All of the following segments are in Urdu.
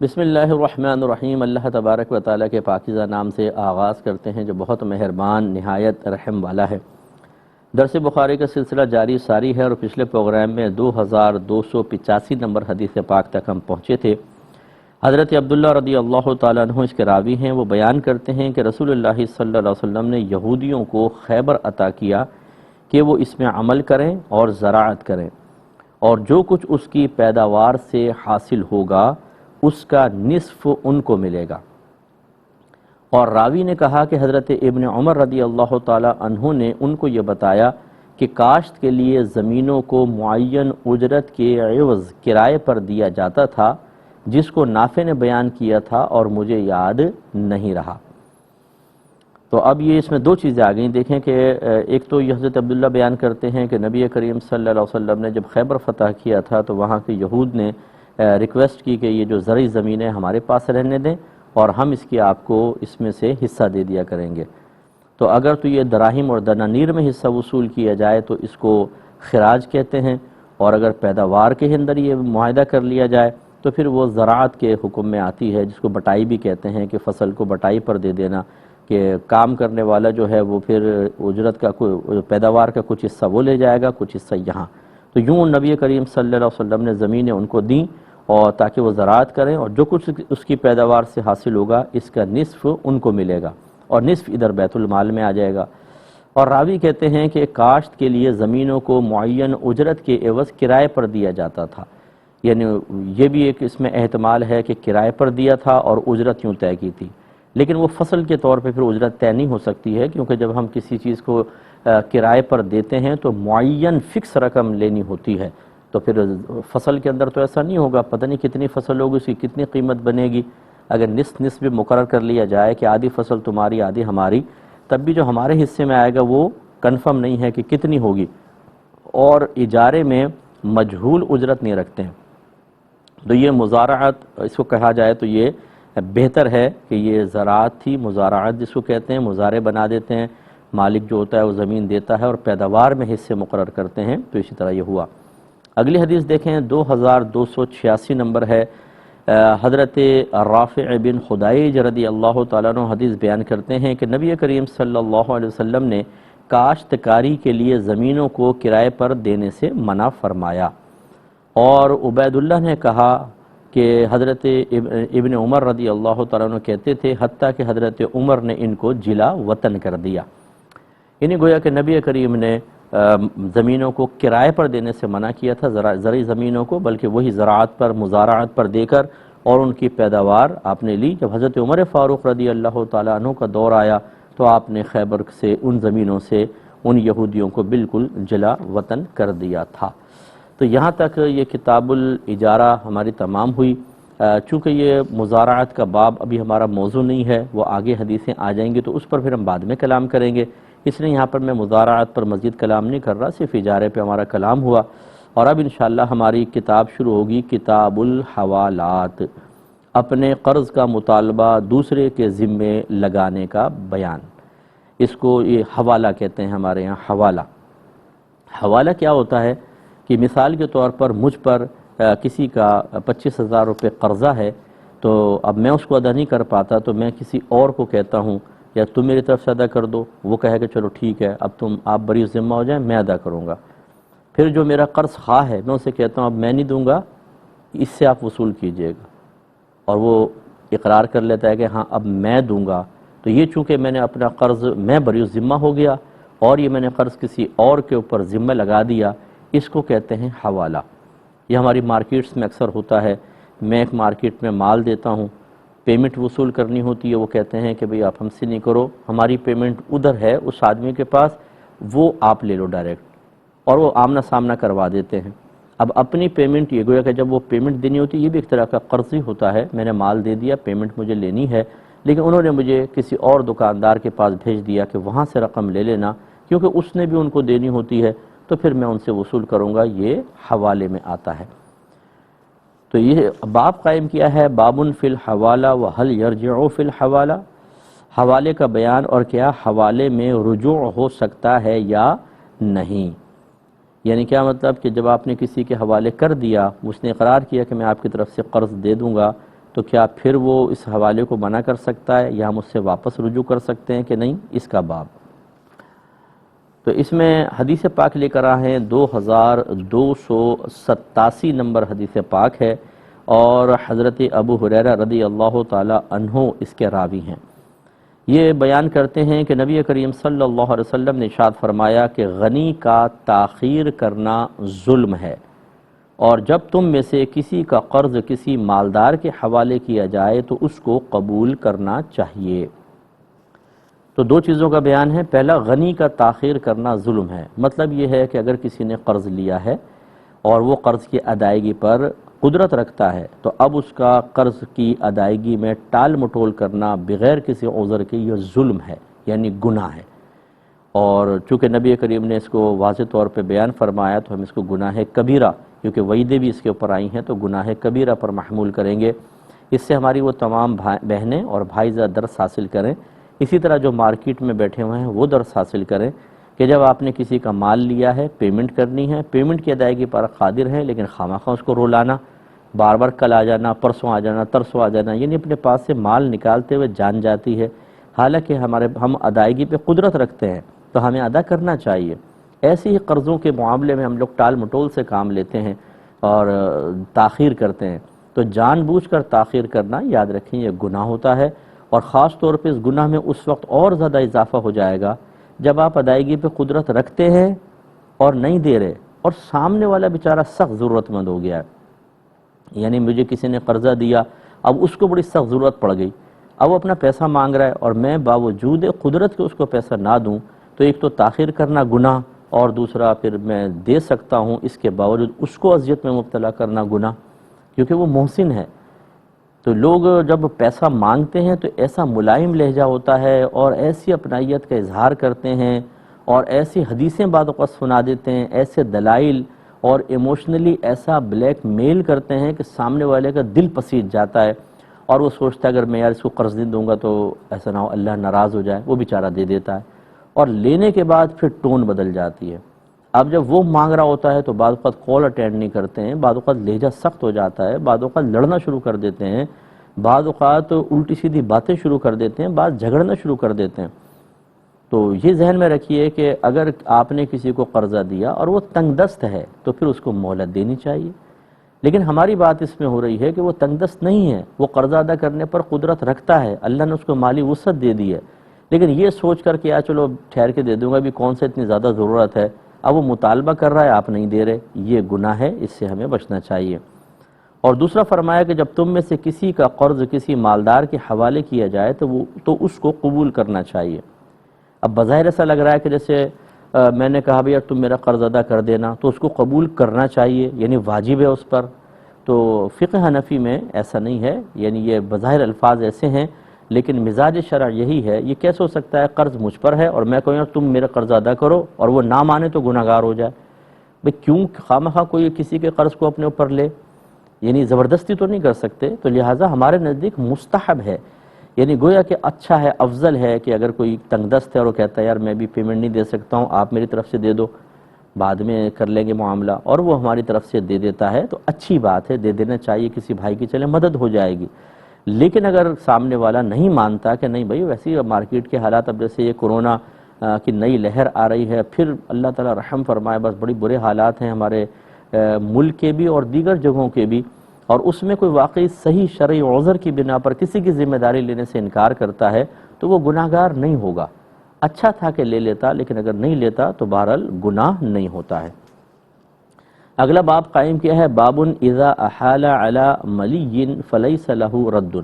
بسم اللہ الرحمن الرحیم۔ اللہ تبارک و تعالیٰ کے پاکیزہ نام سے آغاز کرتے ہیں جو بہت مہربان نہایت رحم والا ہے۔ درس بخاری کا سلسلہ جاری ساری ہے اور پچھلے پروگرام میں 2285 نمبر حدیث پاک تک ہم پہنچے تھے۔ حضرت عبداللہ رضی اللہ تعالیٰ عنہ اس کے راوی ہیں، وہ بیان کرتے ہیں کہ رسول اللہ صلی اللہ علیہ وسلم نے یہودیوں کو خیبر عطا کیا کہ وہ اس میں عمل کریں اور زراعت کریں، اور جو کچھ اس کی پیداوار سے حاصل ہوگا اس کا نصف ان کو ملے گا۔ اور راوی نے کہا کہ حضرت ابن عمر رضی اللہ تعالی عنہ نے ان کو یہ بتایا کہ کاشت کے لیے زمینوں کو معین اجرت کے عوض کرائے پر دیا جاتا تھا، جس کو نافع نے بیان کیا تھا اور مجھے یاد نہیں رہا۔ تو اب یہ اس میں دو چیزیں آ گئیں، دیکھیں کہ ایک تو یہ حضرت عبداللہ بیان کرتے ہیں کہ نبی کریم صلی اللہ علیہ وسلم نے جب خیبر فتح کیا تھا تو وہاں کے یہود نے ریکویسٹ کی کہ یہ جو زرعی زمینیں ہمارے پاس رہنے دیں اور ہم اس کی آپ کو اس میں سے حصہ دے دیا کریں گے۔ تو اگر تو یہ دراہم اور دنانیر میں حصہ وصول کیا جائے تو اس کو خراج کہتے ہیں، اور اگر پیداوار کے اندر یہ معاہدہ کر لیا جائے تو پھر وہ زراعت کے حکم میں آتی ہے، جس کو بٹائی بھی کہتے ہیں، کہ فصل کو بٹائی پر دے دینا، کہ کام کرنے والا جو ہے وہ پھر اجرت کا پیداوار کا کچھ حصہ وہ لے جائے گا، کچھ حصہ یہاں۔ تو یوں نبی کریم صلی اللہ علیہ وسلم نے زمینیں ان کو دیں اور تاکہ وہ زراعت کریں، اور جو کچھ اس کی پیداوار سے حاصل ہوگا اس کا نصف ان کو ملے گا، اور نصف ادھر بیت المال میں آ جائے گا۔ اور راوی کہتے ہیں کہ کاشت کے لیے زمینوں کو معین اجرت کے عوض کرائے پر دیا جاتا تھا، یعنی یہ بھی ایک اس میں احتمال ہے کہ کرائے پر دیا تھا اور اجرت یوں طے کی تھی، لیکن وہ فصل کے طور پہ پھر اجرت طے نہیں ہو سکتی ہے، کیونکہ جب ہم کسی چیز کو کرائے پر دیتے ہیں تو معین فکس رقم لینی ہوتی ہے، تو پھر فصل کے اندر تو ایسا نہیں ہوگا، پتہ نہیں کتنی فصل ہوگی، اس کی کتنی قیمت بنے گی۔ اگر نصف بھی مقرر کر لیا جائے کہ آدھی فصل تمہاری آدھی ہماری، تب بھی جو ہمارے حصے میں آئے گا وہ کنفرم نہیں ہے کہ کتنی ہوگی، اور اجارے میں مجہول اجرت نہیں رکھتے ہیں۔ تو یہ مزارعت اس کو کہا جائے تو یہ بہتر ہے کہ یہ زراعت تھی، مزارعت جس کو کہتے ہیں، مزارع بنا دیتے ہیں، مالک جو ہوتا ہے وہ زمین دیتا ہے اور پیداوار میں حصے مقرر کرتے ہیں، تو اسی طرح یہ ہوا۔ اگلی حدیث دیکھیں، 2286 نمبر ہے۔ حضرت رافع بن خدیج رضی اللہ تعالیٰ عنہ حدیث بیان کرتے ہیں کہ نبی کریم صلی اللہ علیہ وسلم نے کاشتکاری کے لیے زمینوں کو کرائے پر دینے سے منع فرمایا، اور عبید اللہ نے کہا کہ حضرت ابن عمر رضی اللہ تعالیٰ عنہ کہتے تھے حتیٰ کہ حضرت عمر نے ان کو جلا وطن کر دیا، یعنی گویا کہ نبی کریم نے زمینوں کو کرائے پر دینے سے منع کیا تھا، زرعی زمینوں کو، بلکہ وہی زراعت پر مزارعت پر دے کر اور ان کی پیداوار آپ نے لی۔ جب حضرت عمر فاروق رضی اللہ تعالیٰ عنہ کا دور آیا تو آپ نے خیبر سے ان زمینوں سے ان یہودیوں کو بالکل جلا وطن کر دیا تھا۔ تو یہاں تک یہ کتاب الاجارہ ہماری تمام ہوئی۔ چونکہ یہ مزارعت کا باب ابھی ہمارا موضوع نہیں ہے، وہ آگے حدیثیں آ جائیں گی تو اس پر پھر ہم بعد میں کلام کریں گے، اس لیے یہاں پر میں مزارعت پر مزید کلام نہیں کر رہا، صرف اجارے پہ ہمارا کلام ہوا۔ اور اب انشاءاللہ ہماری کتاب شروع ہوگی، کتاب الحوالات، اپنے قرض کا مطالبہ دوسرے کے ذمے لگانے کا بیان۔ اس کو یہ حوالہ کہتے ہیں ہمارے یہاں، حوالہ۔ حوالہ کیا ہوتا ہے کہ مثال کے طور پر مجھ پر کسی کا 25,000 روپے قرضہ ہے، تو اب میں اس کو ادا نہیں کر پاتا تو میں کسی اور کو کہتا ہوں یا تم میری طرف سے ادا کر دو، وہ کہے کہ چلو ٹھیک ہے، اب آپ بری ذمہ ہو جائیں، میں ادا کروں گا۔ پھر جو میرا قرض خواہ ہے میں اسے کہتا ہوں اب میں نہیں دوں گا، اس سے آپ وصول کیجئے گا، اور وہ اقرار کر لیتا ہے کہ ہاں اب میں دوں گا۔ تو یہ چونکہ میں نے اپنا قرض میں بری ذمہ ہو گیا اور یہ میں نے قرض کسی اور کے اوپر ذمہ لگا دیا، اس کو کہتے ہیں حوالہ۔ یہ ہماری مارکیٹس میں اکثر ہوتا ہے، میں ایک مارکیٹ میں مال دیتا ہوں، پیمنٹ وصول کرنی ہوتی ہے، وہ کہتے ہیں کہ بھئی آپ ہم سے نہیں کرو، ہماری پیمنٹ ادھر ہے اس آدمی کے پاس، وہ آپ لے لو ڈائریکٹ، اور وہ آمنا سامنا کروا دیتے ہیں۔ اب اپنی پیمنٹ، یہ گویا کہ جب وہ پیمنٹ دینی ہوتی ہے، یہ بھی ایک طرح کا قرض ہی ہوتا ہے، میں نے مال دے دیا، پیمنٹ مجھے لینی ہے، لیکن انہوں نے مجھے کسی اور دکاندار کے پاس بھیج دیا کہ وہاں سے رقم لے لینا، کیونکہ اس نے بھی ان کو دینی ہوتی ہے، تو پھر میں ان سے وصول کروں گا، یہ حوالے میں آتا ہے۔ تو یہ باب قائم کیا ہے، باب فی الحوالہ وحل یرجع فی الحوالہ، حوالے کا بیان اور کیا حوالے میں رجوع ہو سکتا ہے یا نہیں۔ یعنی کیا مطلب کہ جب آپ نے کسی کے حوالے کر دیا، اس نے اقرار کیا کہ میں آپ کی طرف سے قرض دے دوں گا، تو کیا پھر وہ اس حوالے کو منع کر سکتا ہے یا ہم اس سے واپس رجوع کر سکتے ہیں کہ نہیں؟ اس کا باب۔ تو اس میں حدیث پاک لے کر آئے ہیں 2287 نمبر حدیث پاک ہے، اور حضرت ابو ہریرہ رضی اللہ تعالی عنہ اس کے راوی ہیں۔ یہ بیان کرتے ہیں کہ نبی کریم صلی اللہ علیہ وسلم نے ارشاد فرمایا کہ غنی کا تاخیر کرنا ظلم ہے، اور جب تم میں سے کسی کا قرض کسی مالدار کے حوالے کیا جائے تو اس کو قبول کرنا چاہیے۔ تو دو چیزوں کا بیان ہے۔ پہلا، غنی کا تاخیر کرنا ظلم ہے، مطلب یہ ہے کہ اگر کسی نے قرض لیا ہے اور وہ قرض کی ادائیگی پر قدرت رکھتا ہے تو اب اس کا قرض کی ادائیگی میں ٹال مٹول کرنا بغیر کسی عذر کے یہ ظلم ہے، یعنی گناہ ہے۔ اور چونکہ نبی کریم نے اس کو واضح طور پہ بیان فرمایا تو ہم اس کو گناہ کبیرہ، کیونکہ وعیدیں بھی اس کے اوپر آئی ہیں تو گناہ کبیرہ پر محمول کریں گے۔ اس سے ہماری وہ تمام بہنیں اور بھائی زیادہ درس حاصل کریں۔ اسی طرح جو مارکیٹ میں بیٹھے ہوئے ہیں وہ درس حاصل کریں کہ جب آپ نے کسی کا مال لیا ہے، پیمنٹ کرنی ہے، پیمنٹ کی ادائیگی پر قادر ہیں، لیکن خواہ اس کو رولانا، بار بار کل آ جانا، پرسوں آ جانا، ترسوں آ جانا، یعنی اپنے پاس سے مال نکالتے ہوئے جان جاتی ہے، حالانکہ ہم ادائیگی پہ قدرت رکھتے ہیں تو ہمیں ادا کرنا چاہیے۔ ایسے ہی قرضوں کے معاملے میں ہم لوگ ٹال مٹول سے کام لیتے ہیں اور تاخیر کرتے ہیں، تو جان بوجھ کر تاخیر کرنا یاد رکھیں یہ گناہ ہوتا ہے، اور خاص طور پہ اس گناہ میں اس وقت اور زیادہ اضافہ ہو جائے گا جب آپ ادائیگی پہ قدرت رکھتے ہیں اور نہیں دے رہے، اور سامنے والا بیچارہ سخت ضرورت مند ہو گیا ہے۔ یعنی مجھے کسی نے قرضہ دیا، اب اس کو بڑی سخت ضرورت پڑ گئی، اب وہ اپنا پیسہ مانگ رہا ہے اور میں باوجود قدرت کے اس کو پیسہ نہ دوں تو ایک تو تاخیر کرنا گناہ، اور دوسرا پھر میں دے سکتا ہوں اس کے باوجود اس کو اذیت میں مبتلا کرنا گناہ، کیونکہ وہ محسن ہے۔ تو لوگ جب پیسہ مانگتے ہیں تو ایسا ملائم لہجہ ہوتا ہے اور ایسی اپنائیت کا اظہار کرتے ہیں اور ایسی حدیثیں بعض اوقات سنا دیتے ہیں، ایسے دلائل اور ایموشنلی ایسا بلیک میل کرتے ہیں کہ سامنے والے کا دل پسیج جاتا ہے، اور وہ سوچتا ہے اگر میں یار اس کو قرض نہیں دوں گا تو ایسا نہ ہو اللہ ناراض ہو جائے، وہ بیچارہ دے دیتا ہے، اور لینے کے بعد پھر ٹون بدل جاتی ہے۔ اب جب وہ مانگ رہا ہوتا ہے تو بعض اوقات کال اٹینڈ نہیں کرتے ہیں، بعض اوقات لہجہ سخت ہو جاتا ہے، بعض اوقات لڑنا شروع کر دیتے ہیں، بعض اوقات الٹی سیدھی باتیں شروع کر دیتے ہیں، بعض جھگڑنا شروع کر دیتے ہیں۔ تو یہ ذہن میں رکھیے کہ اگر آپ نے کسی کو قرضہ دیا اور وہ تنگ دست ہے تو پھر اس کو مہلت دینی چاہیے، لیکن ہماری بات اس میں ہو رہی ہے کہ وہ تنگ دست نہیں ہے، وہ قرضہ ادا کرنے پر قدرت رکھتا ہے، اللہ نے اس کو مالی وسعت دے دی ہے، لیکن یہ سوچ کر کہ چلو ٹھہر کے دے دوں گا، بھی کون سے اتنی زیادہ ضرورت ہے، اب وہ مطالبہ کر رہا ہے آپ نہیں دے رہے، یہ گناہ ہے، اس سے ہمیں بچنا چاہیے۔ اور دوسرا فرمایا کہ جب تم میں سے کسی کا قرض کسی مالدار کے حوالے کیا جائے تو اس کو قبول کرنا چاہیے۔ اب بظاہر ایسا لگ رہا ہے کہ جیسے میں نے کہا بھئی تم میرا قرض ادا کر دینا تو اس کو قبول کرنا چاہیے، یعنی واجب ہے اس پر، تو فقہ حنفی میں ایسا نہیں ہے، یعنی یہ بظاہر الفاظ ایسے ہیں لیکن مزاج شرع یہی ہے۔ یہ کیسے ہو سکتا ہے قرض مجھ پر ہے اور میں کہوں تم میرا قرض ادا کرو اور وہ نہ مانے تو گناہ گار ہو جائے؟ بھئی کیوں خواہ کوئی کسی کے قرض کو اپنے اوپر لے، یعنی زبردستی تو نہیں کر سکتے، تو لہٰذا ہمارے نزدیک مستحب ہے، یعنی گویا کہ اچھا ہے، افضل ہے کہ اگر کوئی تنگ دست ہے اور وہ کہتا ہے یار میں بھی پیمنٹ نہیں دے سکتا ہوں، آپ میری طرف سے دے دو، بعد میں کر لیں گے معاملہ، اور وہ ہماری طرف سے دے دیتا ہے تو اچھی بات ہے، دے دینا چاہیے کسی بھائی کی، چلے مدد ہو جائے گی۔ لیکن اگر سامنے والا نہیں مانتا کہ نہیں بھائی ویسے مارکیٹ کے حالات، اب جیسے یہ کورونا کی نئی لہر آ رہی ہے، پھر اللہ تعالیٰ رحم فرمائے، بس بڑی برے حالات ہیں ہمارے ملک کے بھی اور دیگر جگہوں کے بھی، اور اس میں کوئی واقعی صحیح شرعی عذر کی بنا پر کسی کی ذمہ داری لینے سے انکار کرتا ہے تو وہ گناہ گار نہیں ہوگا۔ اچھا تھا کہ لے لیتا، لیکن اگر نہیں لیتا تو بہرحال گناہ نہیں ہوتا ہے۔ اگلا باب قائم کیا ہے، باب اذا احال علی ملی فلیس لہ رد،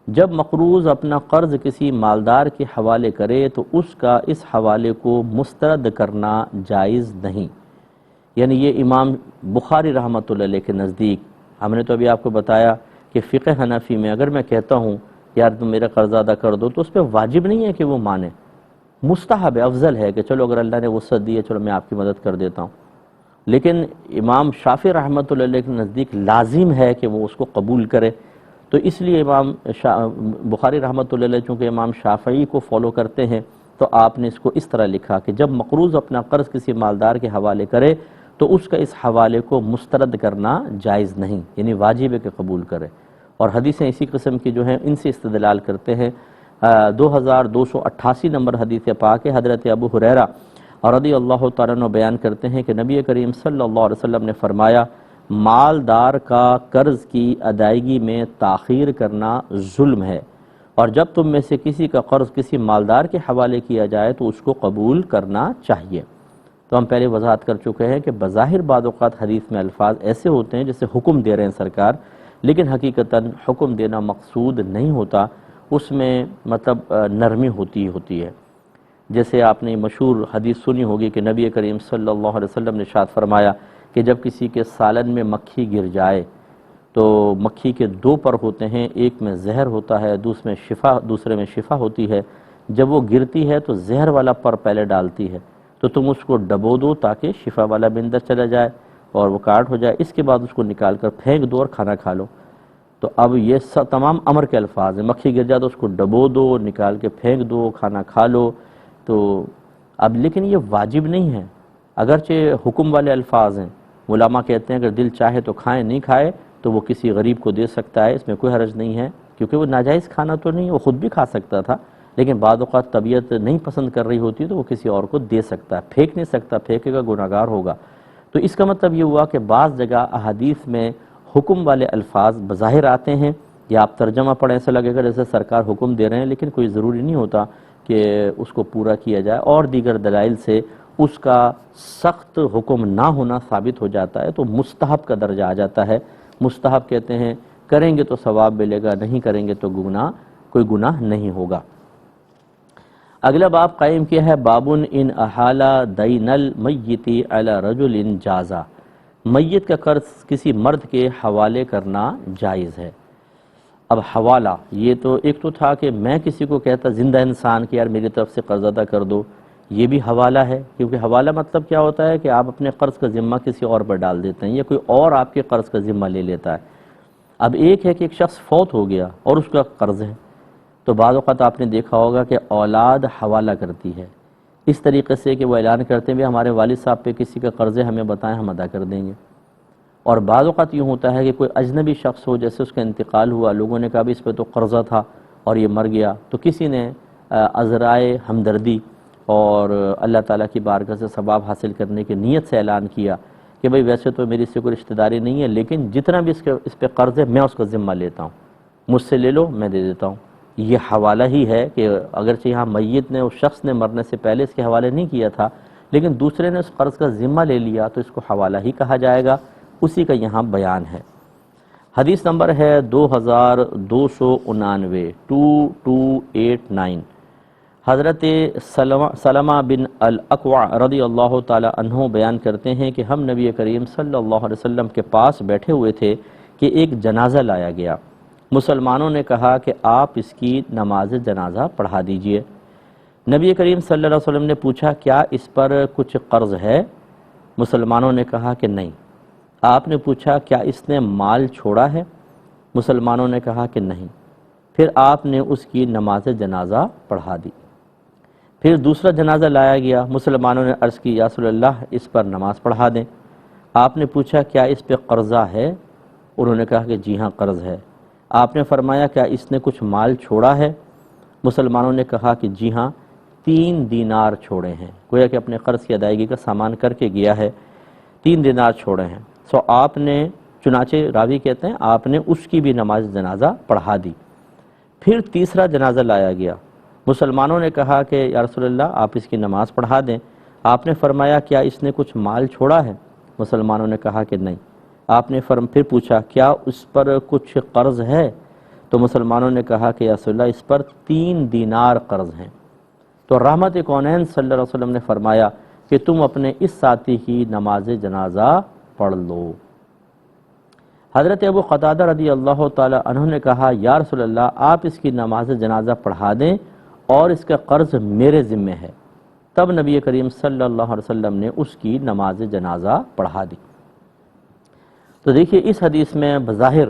جب مقروض اپنا قرض کسی مالدار کے حوالے کرے تو اس کا اس حوالے کو مسترد کرنا جائز نہیں۔ یعنی یہ امام بخاری رحمۃ اللہ علیہ کے نزدیک، ہم نے تو ابھی آپ کو بتایا کہ فقہ حنفی میں اگر میں کہتا ہوں یار تم میرا قرض ادا کر دو تو اس پہ واجب نہیں ہے کہ وہ مانے، مستحب ہے، افضل ہے کہ چلو اگر اللہ نے وسعت دی ہے چلو میں آپ کی مدد کر دیتا ہوں، لیکن امام شافعی رحمۃ اللہ علیہ کے نزدیک لازم ہے کہ وہ اس کو قبول کرے۔ تو اس لیے امام بخاری رحمۃ اللہ علیہ چونکہ امام شافعی کو فالو کرتے ہیں تو آپ نے اس کو اس طرح لکھا کہ جب مقروض اپنا قرض کسی مالدار کے حوالے کرے تو اس کا اس حوالے کو مسترد کرنا جائز نہیں، یعنی واجب ہے کہ قبول کرے، اور حدیثیں اسی قسم کی جو ہیں ان سے استدلال کرتے ہیں۔ 2288 نمبر حدیث پاک ہے، حضرت ابو ہریرہ رضی اللہ تعالیٰ عنہ بیان کرتے ہیں کہ نبی کریم صلی اللہ علیہ وسلم نے فرمایا، مالدار کا قرض کی ادائیگی میں تاخیر کرنا ظلم ہے، اور جب تم میں سے کسی کا قرض کسی مالدار کے حوالے کیا جائے تو اس کو قبول کرنا چاہیے۔ تو ہم پہلے وضاحت کر چکے ہیں کہ بظاہر بعض اوقات حدیث میں الفاظ ایسے ہوتے ہیں جیسے حکم دے رہے ہیں سرکار، لیکن حقیقتاً حکم دینا مقصود نہیں ہوتا، اس میں مطلب نرمی ہوتی ہے۔ جیسے آپ نے مشہور حدیث سنی ہوگی کہ نبی کریم صلی اللہ علیہ وسلم نے ارشاد فرمایا کہ جب کسی کے سالن میں مکھی گر جائے تو مکھی کے دو پر ہوتے ہیں، ایک میں زہر ہوتا ہے، دوسرے میں شفا ہوتی ہے۔ جب وہ گرتی ہے تو زہر والا پر پہلے ڈالتی ہے، تو تم اس کو ڈبو دو تاکہ شفا والا بھی اندر چلا جائے اور وہ کاٹ ہو جائے، اس کے بعد اس کو نکال کر پھینک دو اور کھانا کھا لو۔ تو اب یہ تمام امر کے الفاظ ہیں، مکھی گر جائے تو اس کو ڈبو دو، نکال کے پھینک دو، کھانا کھا لو۔ تو اب لیکن یہ واجب نہیں ہے، اگرچہ حکم والے الفاظ ہیں۔ علماء کہتے ہیں اگر دل چاہے تو کھائیں، نہیں کھائے تو وہ کسی غریب کو دے سکتا ہے، اس میں کوئی حرج نہیں ہے، کیونکہ وہ ناجائز کھانا تو نہیں، وہ خود بھی کھا سکتا تھا، لیکن بعض اوقات طبیعت نہیں پسند کر رہی ہوتی تو وہ کسی اور کو دے سکتا ہے، پھینک نہیں سکتا، پھینکے گا گناہگار ہوگا۔ تو اس کا مطلب یہ ہوا کہ بعض جگہ احادیث میں حکم والے الفاظ بظاہر آتے ہیں، یا آپ ترجمہ پڑھیں ایسا لگے گا جیسے سرکار حکم دے رہے ہیں، لیکن کوئی ضروری نہیں ہوتا کہ اس کو پورا کیا جائے، اور دیگر دلائل سے اس کا سخت حکم نہ ہونا ثابت ہو جاتا ہے، تو مستحب کا درجہ آ جاتا ہے۔ مستحب کہتے ہیں کریں گے تو ثواب ملے گا، نہیں کریں گے تو کوئی گناہ نہیں ہوگا۔ اگلا باب قائم کیا ہے، بابن ان احالہ دین المیت علی رجل جازا، میت کا قرض کسی مرد کے حوالے کرنا جائز ہے۔ اب حوالہ یہ تو ایک تو تھا کہ میں کسی کو کہتا زندہ انسان کہ یار میری طرف سے قرض ادا کر دو، یہ بھی حوالہ ہے، کیونکہ حوالہ مطلب کیا ہوتا ہے کہ آپ اپنے قرض کا ذمہ کسی اور پر ڈال دیتے ہیں، یا کوئی اور آپ کے قرض کا ذمہ لے لیتا ہے۔ اب ایک ہے کہ ایک شخص فوت ہو گیا اور اس کا قرض ہے، تو بعض اوقات آپ نے دیکھا ہوگا کہ اولاد حوالہ کرتی ہے اس طریقے سے کہ وہ اعلان کرتے ہیں بھی ہمارے والد صاحب پہ کسی کا قرض ہے، ہمیں بتائیں، ہم ادا کر دیں گے۔ اور بعض اوقات یوں ہوتا ہے کہ کوئی اجنبی شخص ہو، جیسے اس کا انتقال ہوا، لوگوں نے کہا بھی اس پہ تو قرضہ تھا اور یہ مر گیا، تو کسی نے عذرائے ہمدردی اور اللہ تعالیٰ کی بارگاہ سے ثواب حاصل کرنے کی نیت سے اعلان کیا کہ بھئی ویسے تو میری اس سے کوئی رشتہ داری نہیں ہے، لیکن جتنا بھی اس پہ قرض ہے میں اس کا ذمہ لیتا ہوں، مجھ سے لے لو، میں دے دیتا ہوں۔ یہ حوالہ ہی ہے کہ اگرچہ یہاں میت نے، اس شخص نے مرنے سے پہلے اس کے حوالے نہیں کیا تھا، لیکن دوسرے نے اس قرض کا ذمہ لے لیا تو اس کو حوالہ ہی کہا جائے گا، اسی کا یہاں بیان ہے۔ حدیث نمبر ہے 2299 2289۔ حضرت سلمہ بن الاکوع رضی اللہ تعالی عنہ بیان کرتے ہیں کہ ہم نبی کریم صلی اللہ علیہ وسلم کے پاس بیٹھے ہوئے تھے کہ ایک جنازہ لایا گیا۔ مسلمانوں نے کہا کہ آپ اس کی نماز جنازہ پڑھا دیجئے۔ نبی کریم صلی اللہ علیہ وسلم نے پوچھا کیا اس پر کچھ قرض ہے؟ مسلمانوں نے کہا کہ نہیں۔ آپ نے پوچھا کیا اس نے مال چھوڑا ہے؟ مسلمانوں نے کہا کہ نہیں۔ پھر آپ نے اس کی نماز جنازہ پڑھا دی۔ پھر دوسرا جنازہ لایا گیا، مسلمانوں نے عرض کی یا رسول اللہ اس پر نماز پڑھا دیں۔ آپ نے پوچھا کیا اس پہ قرضہ ہے؟ انہوں نے کہا کہ جی ہاں قرض ہے۔ آپ نے فرمایا کیا اس نے کچھ مال چھوڑا ہے؟ مسلمانوں نے کہا کہ جی ہاں 3 دینار چھوڑے ہیں، گویا کہ اپنے قرض کی ادائیگی کا سامان کر کے گیا ہے، 3 دینار چھوڑے ہیں۔ آپ نے چنانچہ راوی کہتے ہیں آپ نے اس کی بھی نماز جنازہ پڑھا دی۔ پھر تیسرا جنازہ لایا گیا، مسلمانوں نے کہا کہ یا رسول اللہ آپ اس کی نماز پڑھا دیں۔ آپ نے فرمایا کیا اس نے کچھ مال چھوڑا ہے؟ مسلمانوں نے کہا کہ نہیں۔ آپ نے پھر پوچھا کیا اس پر کچھ قرض ہے؟ تو مسلمانوں نے کہا کہ یا رسول اللہ اس پر 3 دینار قرض ہیں۔ تو رحمت کونین صلی اللہ علیہ وسلم نے فرمایا کہ تم اپنے اس ساتھی کی نماز جنازہ پڑھ لو۔ حضرت ابو قتادہ رضی اللہ تعالی عنہ نے کہا یا رسول اللہ آپ اس کی نماز جنازہ پڑھا دیں اور اس کا قرض میرے ذمہ ہے۔ تب نبی کریم صلی اللہ علیہ وسلم نے اس کی نماز جنازہ پڑھا دی۔ تو دیکھیے اس حدیث میں بظاہر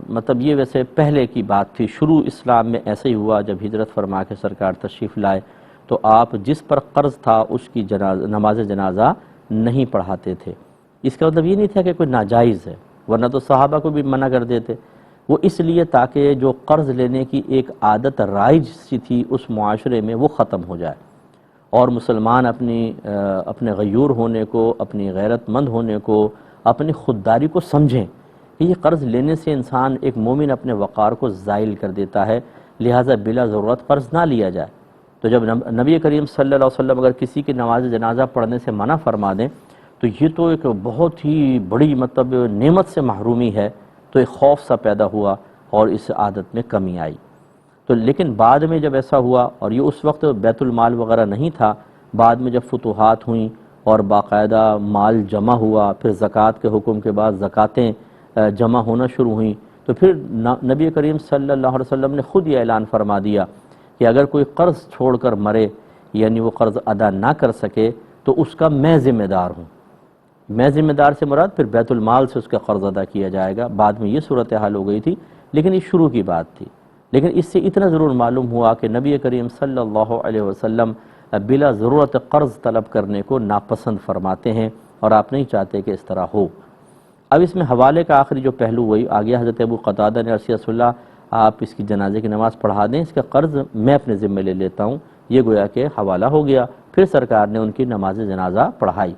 مطلب یہ ویسے پہلے کی بات تھی، شروع اسلام میں ایسے ہی ہوا جب ہجرت فرما کے سرکار تشریف لائے تو آپ جس پر قرض تھا اس کی نماز جنازہ نہیں پڑھاتے تھے۔ اس کا مطلب یہ نہیں تھا کہ کوئی ناجائز ہے، ورنہ تو صحابہ کو بھی منع کر دیتے، وہ اس لیے تاکہ جو قرض لینے کی ایک عادت رائج سی تھی اس معاشرے میں وہ ختم ہو جائے، اور مسلمان اپنے غیور ہونے کو، اپنی غیرت مند ہونے کو، اپنی خودداری کو سمجھیں کہ یہ قرض لینے سے انسان ایک مومن اپنے وقار کو زائل کر دیتا ہے، لہٰذا بلا ضرورت قرض نہ لیا جائے۔ تو جب نبی کریم صلی اللہ علیہ وسلم اگر کسی کی نماز جنازہ پڑھنے سے منع فرما دیں تو یہ تو ایک بہت ہی بڑی نعمت سے محرومی ہے، تو ایک خوف سا پیدا ہوا اور اس عادت میں کمی آئی۔ تو لیکن بعد میں جب ایسا ہوا، اور یہ اس وقت بیت المال وغیرہ نہیں تھا، بعد میں جب فتوحات ہوئیں اور باقاعدہ مال جمع ہوا، پھر زکوٰۃ کے حکم کے بعد زکاتیں جمع ہونا شروع ہوئیں، تو پھر نبی کریم صلی اللہ علیہ وسلم نے خود یہ اعلان فرما دیا کہ اگر کوئی قرض چھوڑ کر مرے، یعنی وہ قرض ادا نہ کر سکے، تو اس کا میں ذمہ دار ہوں۔ میں ذمہ دار سے مراد پھر بیت المال سے اس کا قرض ادا کیا جائے گا۔ بعد میں یہ صورتحال ہو گئی تھی، لیکن یہ شروع کی بات تھی۔ لیکن اس سے اتنا ضرور معلوم ہوا کہ نبی کریم صلی اللہ علیہ وسلم بلا ضرورت قرض طلب کرنے کو ناپسند فرماتے ہیں، اور آپ نہیں چاہتے کہ اس طرح ہو۔ اب اس میں حوالے کا آخری جو پہلو وہی آ گیا، حضرت ابو قتادہ نے عرض یا رسول اللہ آپ اس کی جنازے کی نماز پڑھا دیں، اس کا قرض میں اپنے ذمہ لے لیتا ہوں، یہ گویا کہ حوالہ ہو گیا۔ پھر سرکار نے ان کی نماز جنازہ پڑھائی۔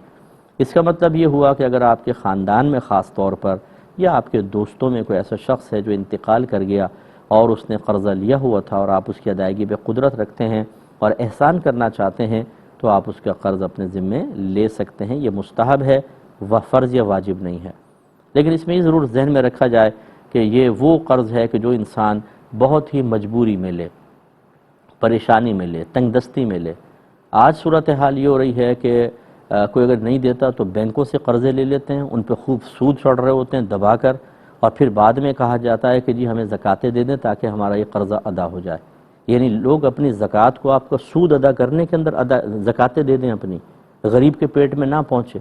اس کا مطلب یہ ہوا کہ اگر آپ کے خاندان میں خاص طور پر یا آپ کے دوستوں میں کوئی ایسا شخص ہے جو انتقال کر گیا اور اس نے قرضہ لیا ہوا تھا اور آپ اس کی ادائیگی پہ قدرت رکھتے ہیں اور احسان کرنا چاہتے ہیں، تو آپ اس کا قرض اپنے ذمے لے سکتے ہیں۔ یہ مستحب ہے، وہ فرض یا واجب نہیں ہے۔ لیکن اس میں یہ ضرور ذہن میں رکھا جائے کہ یہ وہ قرض ہے کہ جو انسان بہت ہی مجبوری میں لے، پریشانی میں لے، تنگ دستی میں لے۔ آج صورتحال یہ ہو رہی ہے کہ کوئی اگر نہیں دیتا تو بینکوں سے قرضے لے لیتے ہیں، ان پہ خوب سود چڑھ رہے ہوتے ہیں دبا کر، اور پھر بعد میں کہا جاتا ہے کہ جی ہمیں زکاتیں دے دیں تاکہ ہمارا یہ قرضہ ادا ہو جائے۔ یعنی لوگ اپنی زکوٰۃ کو آپ کا سود ادا کرنے کے اندر زکاتیں دے دیں اپنی، غریب کے پیٹ میں نہ پہنچے،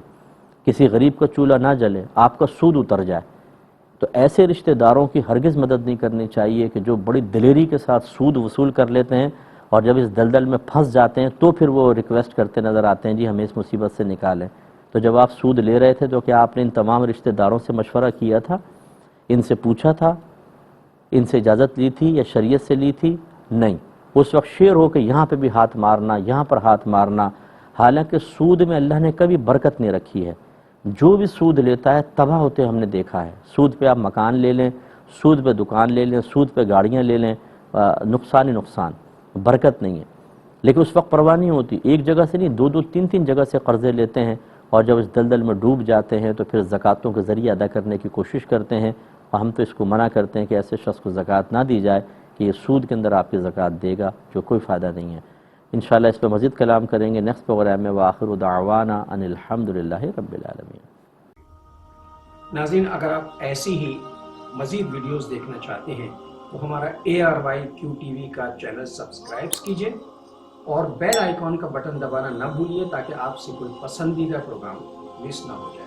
کسی غریب کا چولہا نہ جلے، آپ کا سود اتر جائے۔ تو ایسے رشتہ داروں کی ہرگز مدد نہیں کرنی چاہیے کہ جو بڑی دلیری کے ساتھ سود وصول کر لیتے ہیں، اور جب اس دلدل میں پھنس جاتے ہیں تو پھر وہ ریکویسٹ کرتے نظر آتے ہیں جی ہمیں اس مصیبت سے نکالیں۔ تو جب آپ سود لے رہے تھے تو کیا آپ نے ان تمام رشتہ داروں سے مشورہ کیا تھا؟ ان سے پوچھا تھا؟ ان سے اجازت لی تھی یا شریعت سے لی تھی؟ نہیں۔ اس وقت شیر ہو کہ یہاں پہ بھی ہاتھ مارنا، یہاں پر ہاتھ مارنا، حالانکہ سود میں اللہ نے کبھی برکت نہیں رکھی ہے۔ جو بھی سود لیتا ہے تباہ ہوتے ہم نے دیکھا ہے۔ سود پہ آپ مکان لے لیں، سود پہ دکان لے لیں، سود پہ گاڑیاں لے لیں، نقصان ہی نقصان، برکت نہیں ہے۔ لیکن اس وقت پرواہ نہیں ہوتی، ایک جگہ سے نہیں، دو دو تین تین جگہ سے قرضے لیتے ہیں، اور جب اس دلدل میں ڈوب جاتے ہیں تو پھر زکاتوں کے ذریعے ادا کرنے کی کوشش کرتے ہیں، اور ہم تو اس کو منع کرتے ہیں کہ ایسے شخص کو زکوٰۃ نہ دی جائے کہ یہ سود کے اندر آپ کی زکوٰۃ دے گا، جو کوئی فائدہ نہیں ہے۔ انشاءاللہ اس پہ مزید کلام کریں گے نیکسٹ پروگرام میں۔ وآخر دعوانا ان الحمدللہ رب العالمین۔ ناظرین، اگر آپ ایسی ہی مزید ویڈیوز دیکھنا چاہتے ہیں تو ہمارا ARYQ-TV کا چینل سبسکرائب کیجئے اور بیل آئیکن کا بٹن دبانا نہ بھولیے تاکہ آپ سے کوئی پسندیدہ پروگرام مس نہ ہو جائے۔